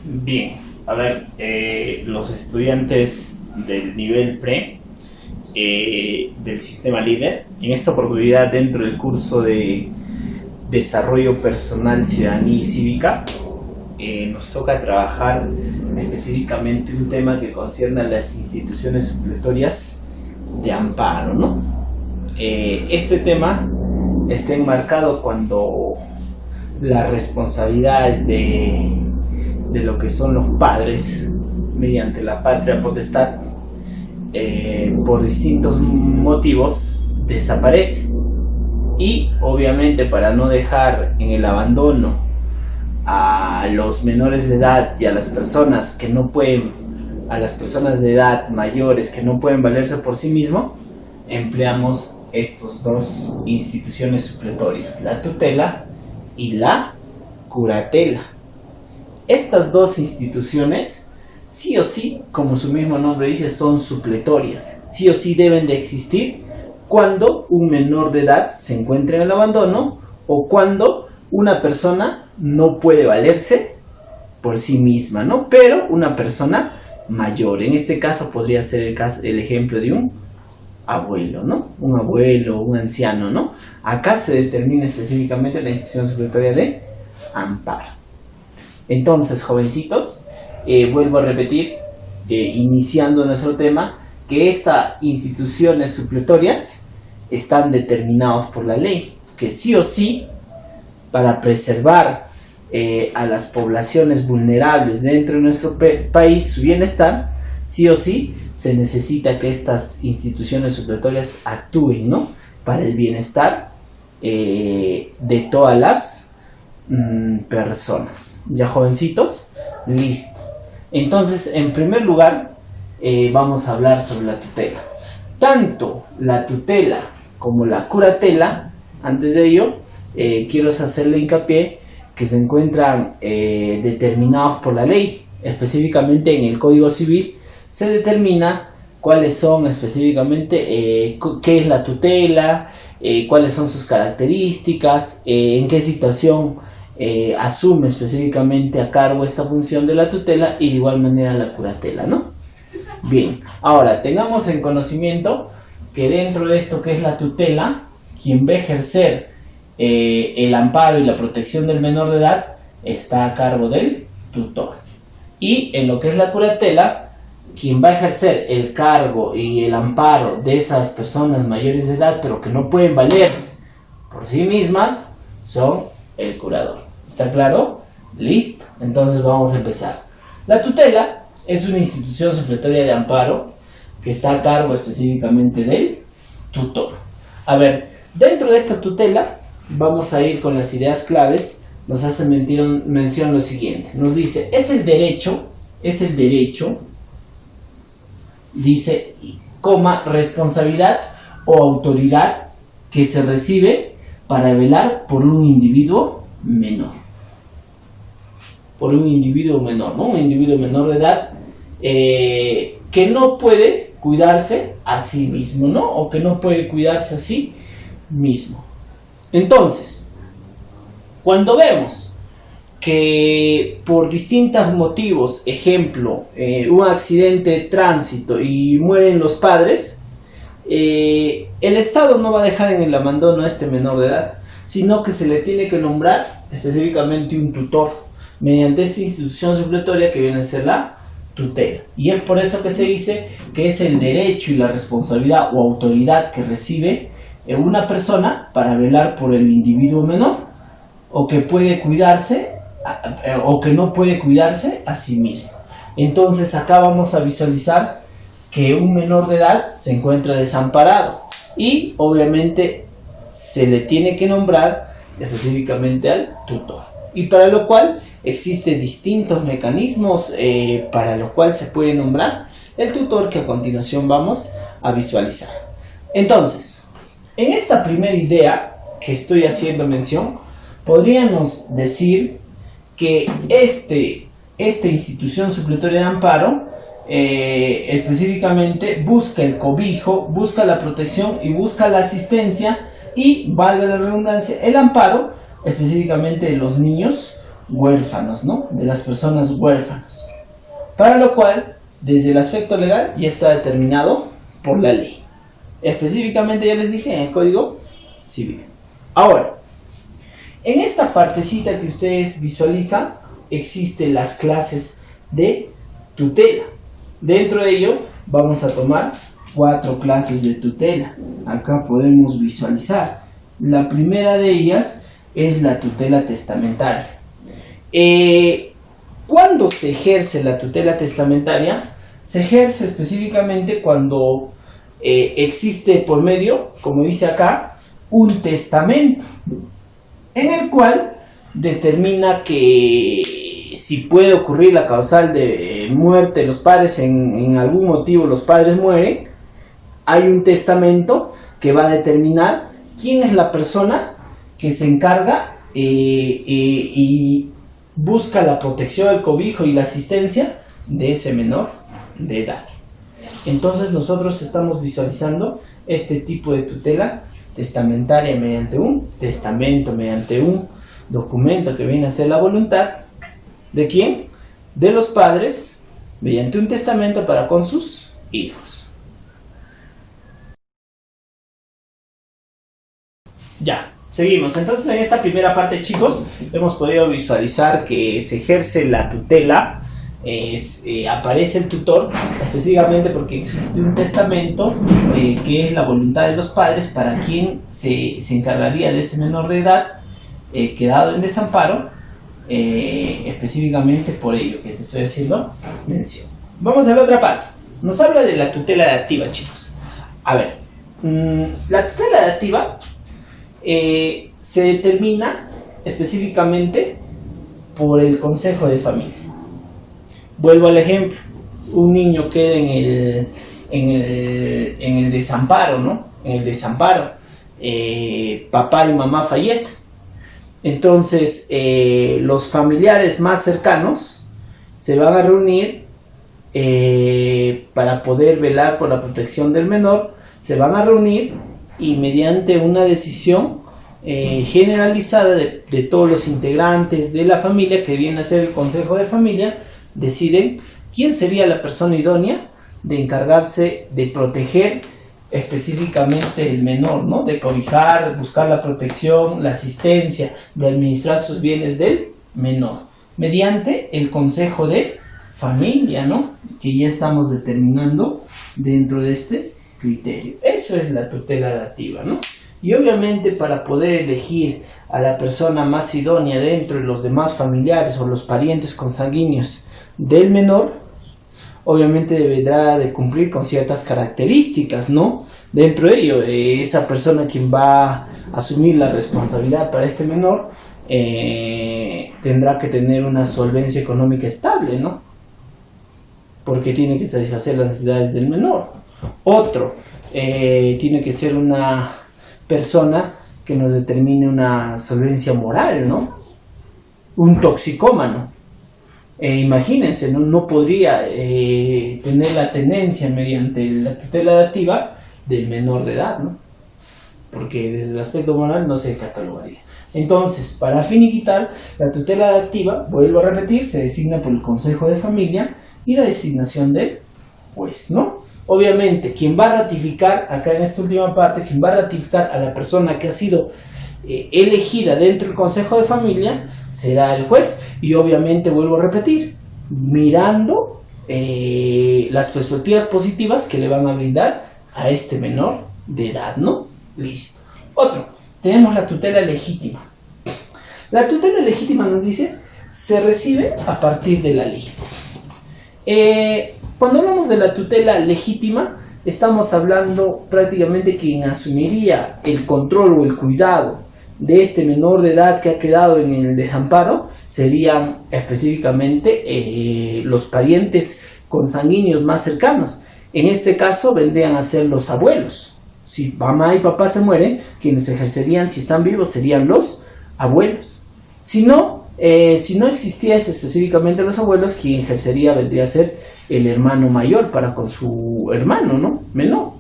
Bien, a ver, los estudiantes del nivel pre del sistema líder, en esta oportunidad dentro del curso de Desarrollo Personal, Ciudadanía y Cívica, nos toca trabajar específicamente un tema que concierne a las instituciones supletorias de amparo, ¿no? Este tema está enmarcado cuando las responsabilidades de lo que son los padres mediante la patria potestad por distintos motivos desaparece, y obviamente para no dejar en el abandono a los menores de edad y a las personas que no pueden, a las personas de edad mayores que no pueden valerse por sí mismos, empleamos estas dos instituciones supletorias, la tutela y la curatela. Estas dos instituciones, sí o sí, como su mismo nombre dice, son supletorias. Sí o sí deben de existir cuando un menor de edad se encuentra en el abandono o cuando una persona no puede valerse por sí misma, ¿no? Pero una persona mayor. En este caso podría ser el ejemplo de un abuelo, ¿no? Un abuelo, un anciano, ¿no? Acá se determina específicamente la institución supletoria de amparo. Entonces, jovencitos, vuelvo a repetir, iniciando nuestro tema, que estas instituciones supletorias están determinadas por la ley, que sí o sí, para preservar a las poblaciones vulnerables dentro de nuestro país, su bienestar, sí o sí, se necesita que estas instituciones supletorias actúen, ¿no?, para el bienestar de todas las personas. ¿Ya, jovencitos? Listo. Entonces, en primer lugar, vamos a hablar sobre la tutela. Tanto la tutela como la curatela, antes de ello, quiero hacerle hincapié que se encuentran determinados por la ley. Específicamente en el Código Civil se determina cuáles son específicamente qué es la tutela, cuáles son sus características, en qué situación asume específicamente a cargo esta función de la tutela, y de igual manera la curatela, ¿no? Bien, ahora tengamos en conocimiento que dentro de esto que es la tutela, quien va a ejercer el amparo y la protección del menor de edad está a cargo del tutor, y en lo que es la curatela, quien va a ejercer el cargo y el amparo de esas personas mayores de edad pero que no pueden valerse por sí mismas son el curador. ¿Está claro? Listo. Entonces vamos a empezar. La tutela es una institución supletoria de amparo que está a cargo específicamente del tutor. A ver, dentro de esta tutela vamos a ir con las ideas claves. Nos hace mención lo siguiente. Nos dice, es el derecho, dice, responsabilidad o autoridad que se recibe para velar por un individuo menor. Por un individuo menor, ¿no? Un individuo menor de edad que no puede cuidarse a sí mismo, ¿no? O que no puede cuidarse a sí mismo. Entonces, cuando vemos que por distintos motivos, ejemplo, un accidente de tránsito y mueren los padres, el Estado no va a dejar en el abandono a este menor de edad, sino que se le tiene que nombrar específicamente un tutor mediante esta institución supletoria que viene a ser la tutela. Y es por eso que se dice que es el derecho y la responsabilidad o autoridad que recibe una persona para velar por el individuo menor o que puede cuidarse o que no puede cuidarse a sí mismo. Entonces acá vamos a visualizar que un menor de edad se encuentra desamparado y obviamente se le tiene que nombrar específicamente al tutor, y para lo cual existen distintos mecanismos para lo cual se puede nombrar el tutor, que a continuación vamos a visualizar. Entonces, en esta primera idea que estoy haciendo mención, podríamos decir que esta institución supletoria de amparo específicamente busca el cobijo, busca la protección y busca la asistencia y, valga la redundancia, el amparo específicamente de los niños huérfanos, ¿no? De las personas huérfanas. Para lo cual, desde el aspecto legal, ya está determinado por la ley. Específicamente, ya les dije, en el Código Civil. Ahora, en esta partecita que ustedes visualizan, existen las clases de tutela. Dentro de ello, vamos a tomar 4 clases de tutela. Acá podemos visualizar. La primera de ellas es la tutela testamentaria. ¿Cuándo se ejerce la tutela testamentaria? Se ejerce específicamente cuando existe por medio, como dice acá, un testamento, en el cual determina que si puede ocurrir la causal de muerte de los padres, en algún motivo los padres mueren, hay un testamento que va a determinar quién es la persona que se encarga y busca la protección, el cobijo y la asistencia de ese menor de edad. Entonces nosotros estamos visualizando este tipo de tutela testamentaria mediante un testamento, mediante un documento que viene a ser la voluntad ¿de quién? De los padres, mediante un testamento para con sus hijos. Ya, seguimos. Entonces en esta primera parte, chicos, hemos podido visualizar que se ejerce la tutela. Aparece el tutor específicamente porque existe un testamento que es la voluntad de los padres para quien se encargaría de ese menor de edad quedado en desamparo, específicamente por ello que te estoy haciendo mención. Vamos a la otra parte. Nos habla de la tutela adaptiva, chicos. A ver, la tutela adaptiva se determina específicamente por el Consejo de Familia. Vuelvo al ejemplo, un niño queda en el desamparo, ¿no? En el desamparo, papá y mamá fallecen. Entonces, los familiares más cercanos se van a reunir para poder velar por la protección del menor. Se van a reunir y mediante una decisión generalizada de todos los integrantes de la familia, que viene a ser el Consejo de Familia, deciden quién sería la persona idónea de encargarse de proteger específicamente el menor, ¿no? De cobijar, buscar la protección, la asistencia, de administrar sus bienes del menor, mediante el Consejo de Familia, ¿no? Que ya estamos determinando dentro de este criterio. Eso es la tutela adaptiva, ¿no? Y obviamente para poder elegir a la persona más idónea dentro de los demás familiares o los parientes consanguíneos del menor, obviamente deberá de cumplir con ciertas características, ¿no? Dentro de ello, esa persona quien va a asumir la responsabilidad para este menor tendrá que tener una solvencia económica estable, ¿no? Porque tiene que satisfacer las necesidades del menor. Otro, tiene que ser una persona que nos determine una solvencia moral, ¿no? Un toxicómano. Imagínense, no podría tener la tenencia mediante la tutela adaptiva del menor de edad, ¿no? Porque desde el aspecto moral no se catalogaría. Entonces, para finiquitar, la tutela adaptiva, vuelvo a repetir, se designa por el Consejo de Familia y la designación del juez, ¿no? Obviamente, quien va a ratificar, acá en esta última parte, quien va a ratificar a la persona que ha sido elegida dentro del Consejo de Familia será el juez. Y obviamente, vuelvo a repetir, mirando las perspectivas positivas que le van a brindar a este menor de edad, ¿no? Listo. Otro, tenemos la tutela legítima. La tutela legítima nos dice, se recibe a partir de la ley. Cuando hablamos de la tutela legítima, estamos hablando prácticamente quien asumiría el control o el cuidado de este menor de edad que ha quedado en el desamparo serían específicamente los parientes consanguíneos más cercanos. En este caso vendrían a ser los abuelos. Si mamá y papá se mueren, quienes ejercerían, si están vivos, serían los abuelos. Si no existiese específicamente los abuelos, quien ejercería vendría a ser el hermano mayor para con su hermano, ¿no? Menor.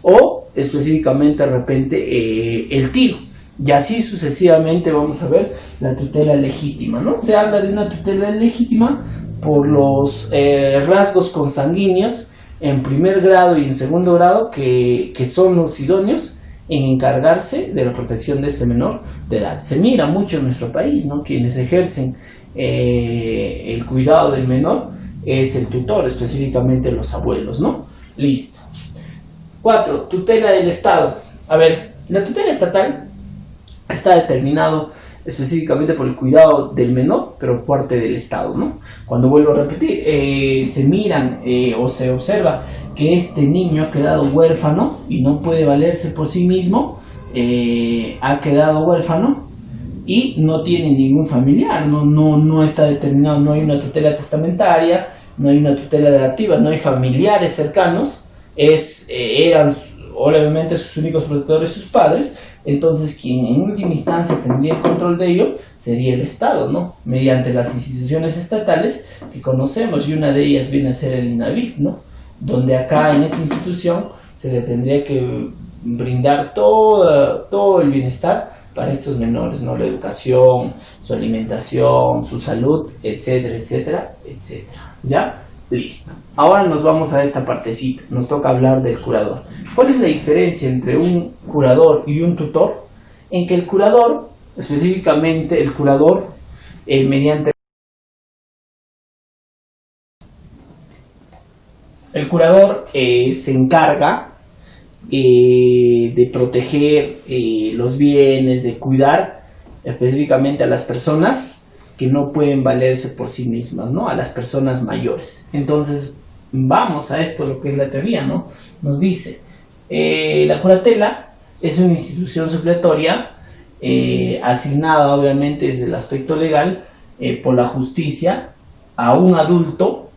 O específicamente de repente el tío. Y así sucesivamente vamos a ver la tutela legítima, ¿no? Se habla de una tutela legítima por los rasgos consanguíneos en primer grado y en segundo grado que son los idóneos en encargarse de la protección de este menor de edad. Se mira mucho en nuestro país, ¿no? Quienes ejercen el cuidado del menor es el tutor, específicamente los abuelos, ¿no? Listo. 4. Tutela del Estado. A ver, la tutela estatal está determinado específicamente por el cuidado del menor, pero por parte del Estado, ¿no? Cuando vuelvo a repetir, se miran o se observa que este niño ha quedado huérfano y no puede valerse por sí mismo, ha quedado huérfano y no tiene ningún familiar, no está determinado, no hay una tutela testamentaria, no hay una tutela adoptiva, no hay familiares cercanos, eran obviamente sus únicos protectores sus padres. Entonces quien en última instancia tendría el control de ello sería el Estado, ¿no? Mediante las instituciones estatales que conocemos, y una de ellas viene a ser el INAVIF, ¿no? Donde acá en esta institución se le tendría que brindar todo el bienestar para estos menores, ¿no? La educación, su alimentación, su salud, etcétera, etcétera, etcétera. ¿Ya? Listo. Ahora nos vamos a esta partecita. Nos toca hablar del curador. ¿Cuál es la diferencia entre un curador y un tutor? En que el curador, específicamente el curador, mediante... El curador se encarga de proteger los bienes, de cuidar específicamente a las personas que no pueden valerse por sí mismas, ¿no? A las personas mayores. Entonces, vamos a esto, lo que es la teoría, ¿no? Nos dice, la curatela es una institución supletoria asignada, obviamente, desde el aspecto legal, por la justicia a un adulto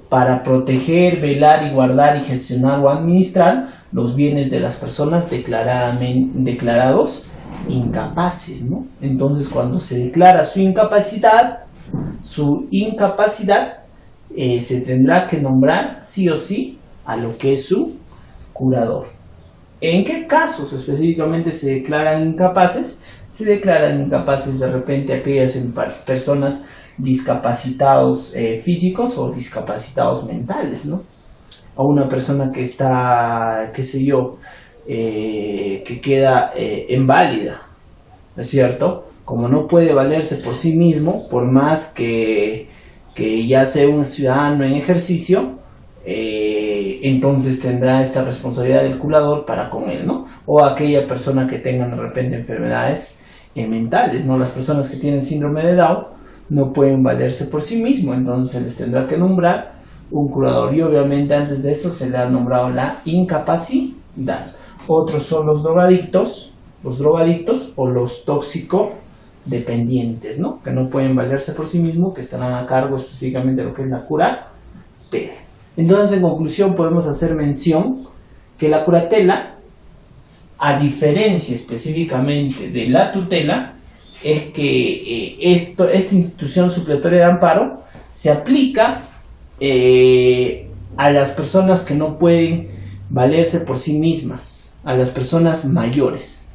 para proteger, velar y guardar y gestionar o administrar los bienes de las personas declarados incapaces, ¿no? Entonces, cuando se declara su incapacidad, se tendrá que nombrar sí o sí a lo que es su curador. ¿En qué casos específicamente se declaran incapaces? Se declaran incapaces de repente aquellas personas discapacitados físicos o discapacitados mentales, ¿no? A una persona que está, qué sé yo, que queda inválida, ¿no es cierto? Como no puede valerse por sí mismo, por más que ya sea un ciudadano en ejercicio, entonces tendrá esta responsabilidad del curador para con él, ¿no? O aquella persona que tenga de repente enfermedades mentales, ¿no? Las personas que tienen síndrome de Down no pueden valerse por sí mismos, entonces se les tendrá que nombrar un curador, y obviamente antes de eso se le ha nombrado la incapacidad. Otros son los drogadictos o los toxicodependientes, ¿no? Que no pueden valerse por sí mismos, que estarán a cargo específicamente de lo que es la curatela. Entonces, en conclusión, podemos hacer mención que la curatela, a diferencia específicamente de la tutela, es que esta institución supletoria de amparo se aplica a las personas que no pueden valerse por sí mismas, a las personas mayores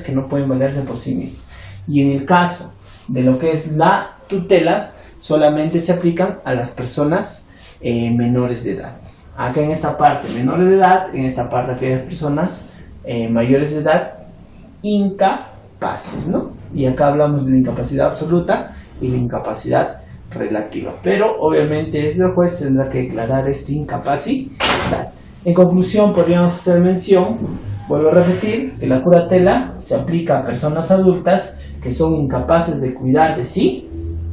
que no pueden valerse por sí mismas. Y en el caso de lo que es la tutela, solamente se aplican a las personas menores de edad. Acá en esta parte menores de edad, en esta parte aquellas personas mayores de edad incapaces, ¿no? Y acá hablamos de la incapacidad absoluta y la incapacidad relativa, pero obviamente el juez tendrá que declarar esta incapacidad. En conclusión, podríamos hacer mención, vuelvo a repetir, que la curatela se aplica a personas adultas que son incapaces de cuidar de sí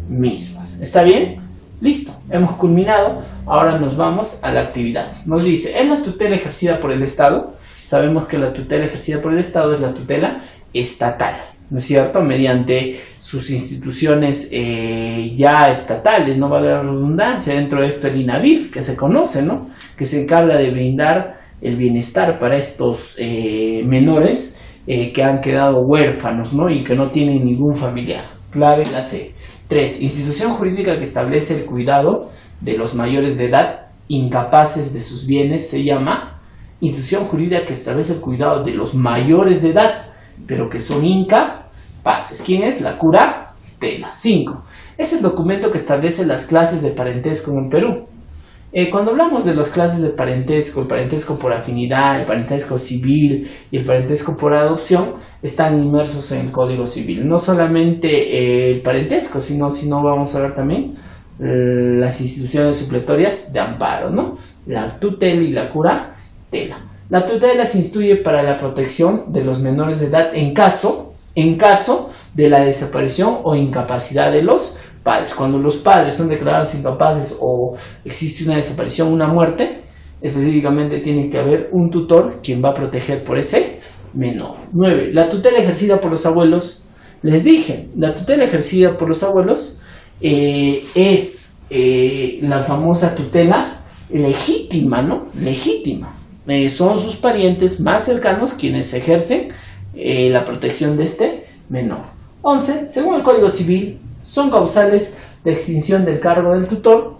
mismas. ¿Está bien? Listo, hemos culminado. Ahora nos vamos a la actividad. Nos dice, ¿es la tutela ejercida por el Estado? Sabemos que la tutela ejercida por el Estado es la tutela estatal, ¿no es cierto? Mediante sus instituciones ya estatales, no vale la redundancia, dentro de esto el INAVIF, que se conoce, ¿no? Que se encarga de brindar el bienestar para estos menores que han quedado huérfanos, ¿no? Y que no tienen ningún familiar. Clave la C. 3. Institución jurídica que establece el cuidado de los mayores de edad incapaces de sus bienes se llama institución jurídica que establece el cuidado de los mayores de edad pero que son incapaces. ¿Quién es? La curatela. 5. Es el documento que establece las clases de parentesco en el Perú. Cuando hablamos de las clases de parentesco, el parentesco por afinidad, el parentesco civil y el parentesco por adopción, están inmersos en el Código Civil. No solamente el parentesco, sino vamos a ver también las instituciones supletorias de amparo, ¿no? La tutela y la curatela. La tutela se instituye para la protección de los menores de edad en caso de la desaparición o incapacidad de los padres. Cuando los padres son declarados incapaces o existe una desaparición, una muerte, específicamente tiene que haber un tutor quien va a proteger por ese menor. 9. La tutela ejercida por los abuelos. Les dije, la tutela ejercida por los abuelos es la famosa tutela legítima, ¿no? Legítima. Son sus parientes más cercanos quienes ejercen la protección de este menor. 11. Según el Código Civil, son causales de extinción del cargo del tutor.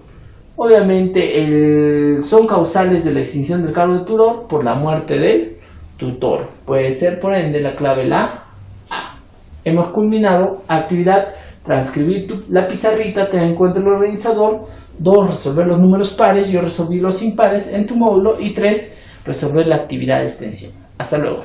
Obviamente son causales de la extinción del cargo del tutor por la muerte del tutor. Puede ser, por ende, la clave la A. Hemos culminado. Actividad: transcribir la pizarrita, tener en cuenta el organizador. 2. Resolver los números pares. Yo resolví los impares en tu módulo. Y 3. Resolver la actividad de extensión. Hasta luego.